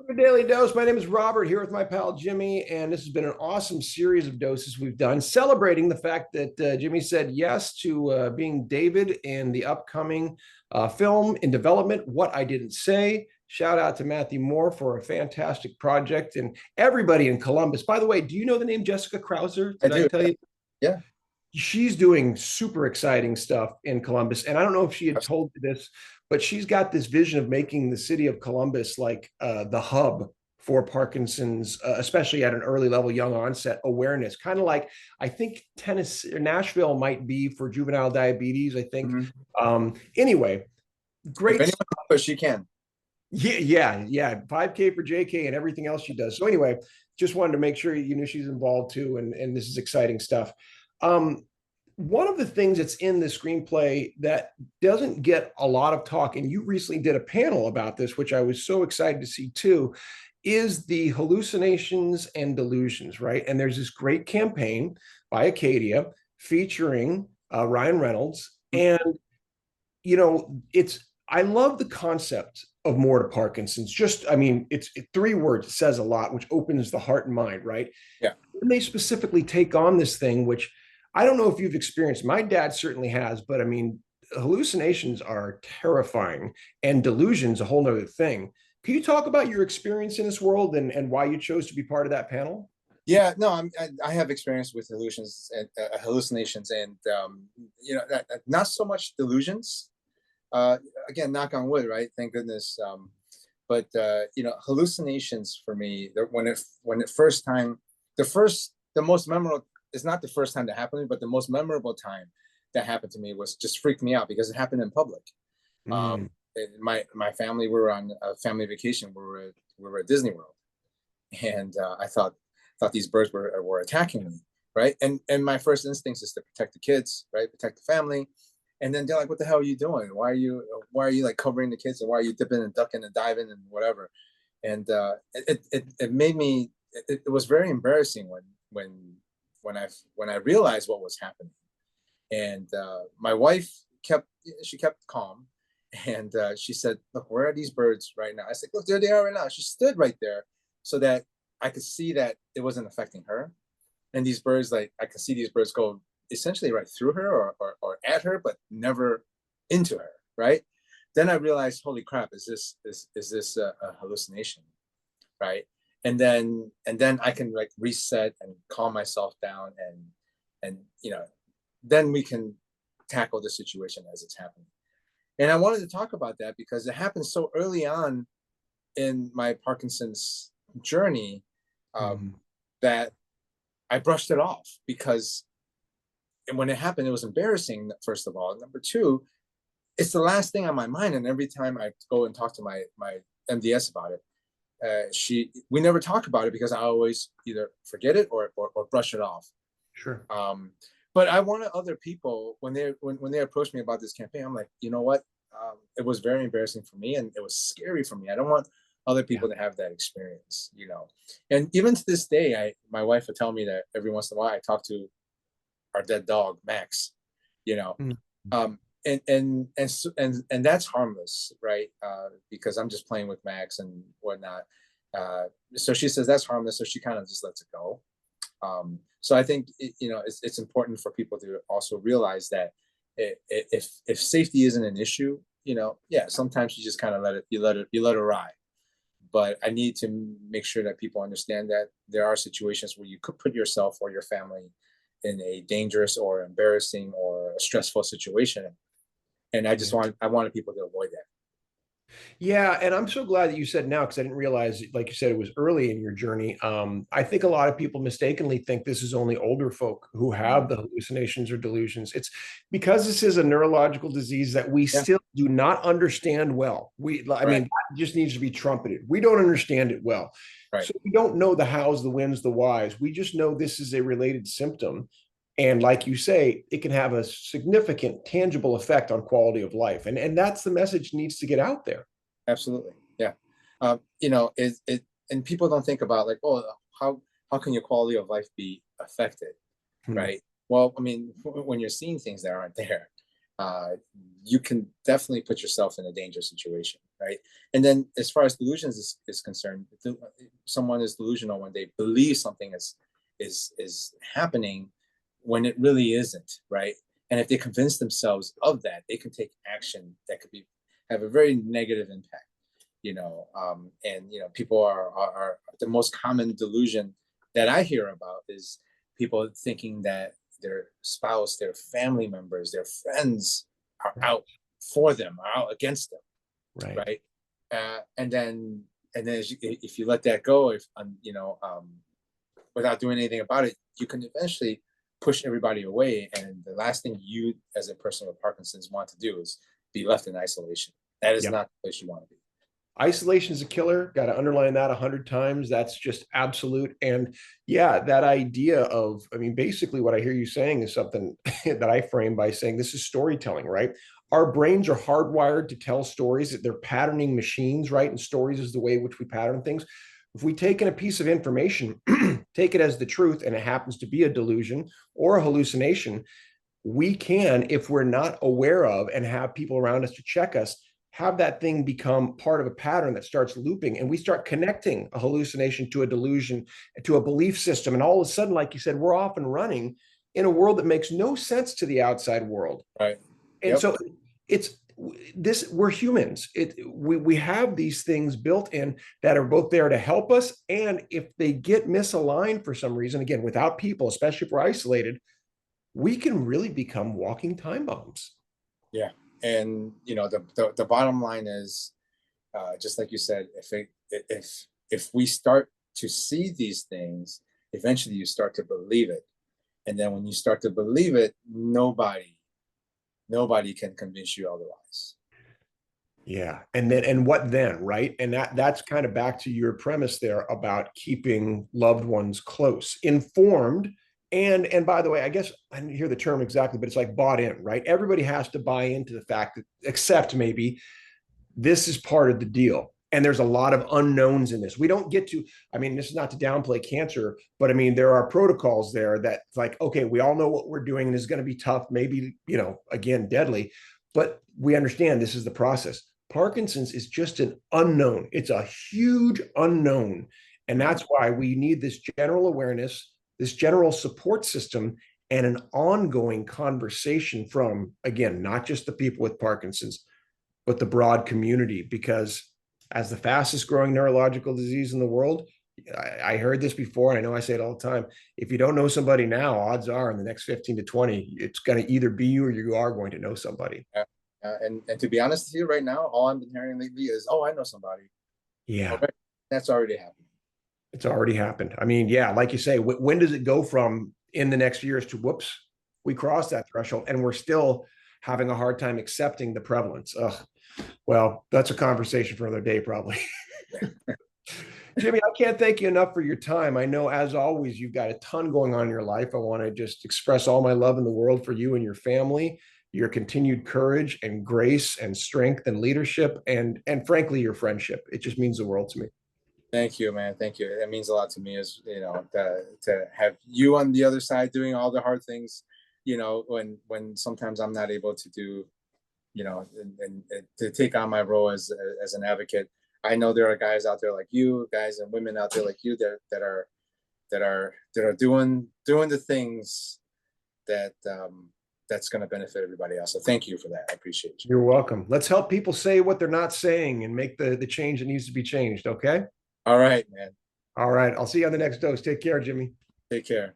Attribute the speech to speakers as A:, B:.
A: Your Daily Dose. My name is Robert here with my pal Jimmy, and this has been an awesome series of doses we've done, celebrating the fact that Jimmy said yes to being David in the upcoming film in development, What I Didn't Say. Shout out to Matthew Moore for a fantastic project and everybody in Columbus. By the way, do you know the name Jessica Krauser?
B: I
A: Did I
B: do.
A: tell you?
B: Yeah.
A: She's doing super exciting stuff in Columbus. And I don't know if she had told you this, but she's got this vision of making the city of Columbus like the hub for Parkinson's, especially at an early level, young onset awareness. Kind of like I think Tennessee or Nashville might be for juvenile diabetes. I think.
B: Mhm.
A: Anyway,
B: If
A: great.
B: anyone can push, she can.
A: Yeah. 5K for JK and everything else she does. So anyway, just wanted to make sure you knew she's involved too, and this is exciting stuff. Um, One of the things that's in the screenplay that doesn't get a lot of talk, and you recently did a panel about this, which I was so excited to see too, is the hallucinations and delusions, right? And there's this great campaign by Acadia featuring Ryan Reynolds, and it's I love the concept of more to Parkinson's. Just, I mean, it's three words, it says a lot, which opens the heart and mind, right?
B: Yeah.
A: And they specifically take on this thing, which I don't know if you've experienced. My dad certainly has, but I mean, hallucinations are terrifying and delusions a whole nother thing. Can you talk about your experience in this world and why you chose to be part of that panel?
B: Yeah. No, I have experience with hallucinations, and not so much delusions. Uh, Again, knock on wood, right? Thank goodness. But hallucinations for me, when it first time, the most memorable is not the first time that happened to me, but the most memorable time that happened to me was just freaked me out because it happened in public.
A: Mm,
B: My family, we were on a family vacation. We were at Disney World, and I thought these birds were attacking me, right? And my first instinct is to protect the kids, right? Protect the family. And then they're like, "What the hell are you doing? Why are you like covering the kids, and why are you dipping and ducking and diving and whatever?" And it made me. It was very embarrassing when I realized what was happening. And my wife kept calm, and she said, "Look, where are these birds right now?" I said, "Look, there they are right now." She stood right there so that I could see that it wasn't affecting her. And these birds, like I could see these birds go essentially right through her, or at her, but never into her. Right. Then I realized, holy crap, is this a hallucination? Right. And then I can like reset and calm myself down, and then we can tackle the situation as it's happening. And I wanted to talk about that because it happened so early on in my Parkinson's journey,
A: mm.
B: that I brushed it off because when it happened, it was embarrassing, first of all. Number two, it's the last thing on my mind. And every time I go and talk to my MDS about it, we never talk about it because I always either forget it or brush it off.
A: Sure.
B: But I wanted other people, when they approached me about this campaign, I'm like, you know what? It was very embarrassing for me, and it was scary for me. I don't want other
A: Yeah.
B: people to have that experience. And even to this day, my wife would tell me that every once in a while I talk to our dead dog Max, you know,
A: Mm.
B: and that's harmless, right? Because I'm just playing with Max and whatnot. So she says that's harmless, so she kind of just lets it go. So I think it's important for people to also realize that if safety isn't an issue, yeah, sometimes you just kind of let it ride. But I need to make sure that people understand that there are situations where you could put yourself or your family in a dangerous or embarrassing or a stressful situation, and
A: Yeah.
B: I wanted people to avoid that.
A: Yeah, and I'm so glad that you said now because I didn't realize, like you said, it was early in your journey. I think a lot of people mistakenly think this is only older folk who have the hallucinations or delusions. It's because this is a neurological disease that we
B: Yeah,
A: still do not understand well. I
B: right,
A: mean, that just needs to be trumpeted. We don't understand it well.
B: right.
A: So we don't know the hows, the whens, the whys. We just know this is a related symptom. And like you say, it can have a significant, tangible effect on quality of life. And that's the message needs to get out there.
B: Absolutely. Yeah. And people don't think about like, oh, how can your quality of life be affected,
A: Hmm.
B: right? Well, I mean, when you're seeing things that aren't there, uh, you can definitely put yourself in a dangerous situation, right? And then as far as delusions is concerned, someone is delusional when they believe something is happening when it really isn't, right? And if they convince themselves of that, they can take action that could be have a very negative impact, and people are the most common delusion that I hear about is people thinking that their spouse, their family members, their friends are out for them, are out against them,
A: Right.
B: right? And then if you let that go, without doing anything about it, you can eventually push everybody away. And the last thing you, as a person with Parkinson's, want to do is be left in isolation. That is
A: Yep.
B: not the place you want to be.
A: Isolation is a killer. Got to underline that 100 times. That's just absolute. And yeah, that idea of, I mean, basically what I hear you saying is something that I frame by saying this is storytelling, right? Our brains are hardwired to tell stories, that they're patterning machines, right? And stories is the way in which we pattern things. If we take in a piece of information, take it as the truth, and it happens to be a delusion or a hallucination, we can, if we're not aware of and have people around us to check us, have that thing become part of a pattern that starts looping, and we start connecting a hallucination to a delusion, to a belief system. And all of a sudden, like you said, we're off and running in a world that makes no sense to the outside world.
B: Right.
A: And
B: Yep.
A: so it's this, we're humans. We have these things built in that are both there to help us. And if they get misaligned for some reason, again, without people, especially if we're isolated, we can really become walking time bombs.
B: Yeah. And the bottom line is, just like you said, if we start to see these things, eventually you start to believe it. And then when you start to believe it, nobody can convince you otherwise.
A: Yeah. And what then, right? And that's kind of back to your premise there about keeping loved ones close, informed. And by the way, I guess I didn't hear the term exactly, but it's like bought in, right? Everybody has to buy into the fact that, except maybe, this is part of the deal. And there's a lot of unknowns in this. We don't get to, I mean, this is not to downplay cancer, but I mean, there are protocols there that like, okay, we all know what we're doing and it's going to be tough, maybe, again, deadly, but we understand this is the process. Parkinson's is just an unknown. It's a huge unknown. And that's why we need this general awareness, this general support system, and an ongoing conversation from, again, not just the people with Parkinson's, but the broad community, because as the fastest growing neurological disease in the world, I heard this before, and I know I say it all the time. If you don't know somebody now, odds are in the next 15 to 20, it's going to either be you or you are going to know somebody.
B: And to be honest with you, right now, all I've been hearing lately is, "Oh, I know somebody."
A: Yeah.
B: Okay. That's already happened.
A: It's already happened. I mean, yeah, like you say, when does it go from in the next years to whoops, we crossed that threshold and we're still having a hard time accepting the prevalence? Ugh. Well, that's a conversation for another day, probably. Jimmy, I can't thank you enough for your time. I know, as always, you've got a ton going on in your life. I want to just express all my love in the world for you and your family, your continued courage and grace and strength and leadership, and frankly, your friendship. It just means the world to me.
B: Thank you, man. Thank you. It means a lot to me, as to have you on the other side doing all the hard things, when sometimes I'm not able to do, and to take on my role as an advocate. I know there are guys out there like you, guys and women out there like you that are doing the things that's going to benefit everybody else. So thank you for that. I appreciate you.
A: You're welcome. Let's help people say what they're not saying and make the change that needs to be changed. Okay.
B: All right, man.
A: All right. I'll see you on the next dose. Take care, Jimmy.
B: Take care.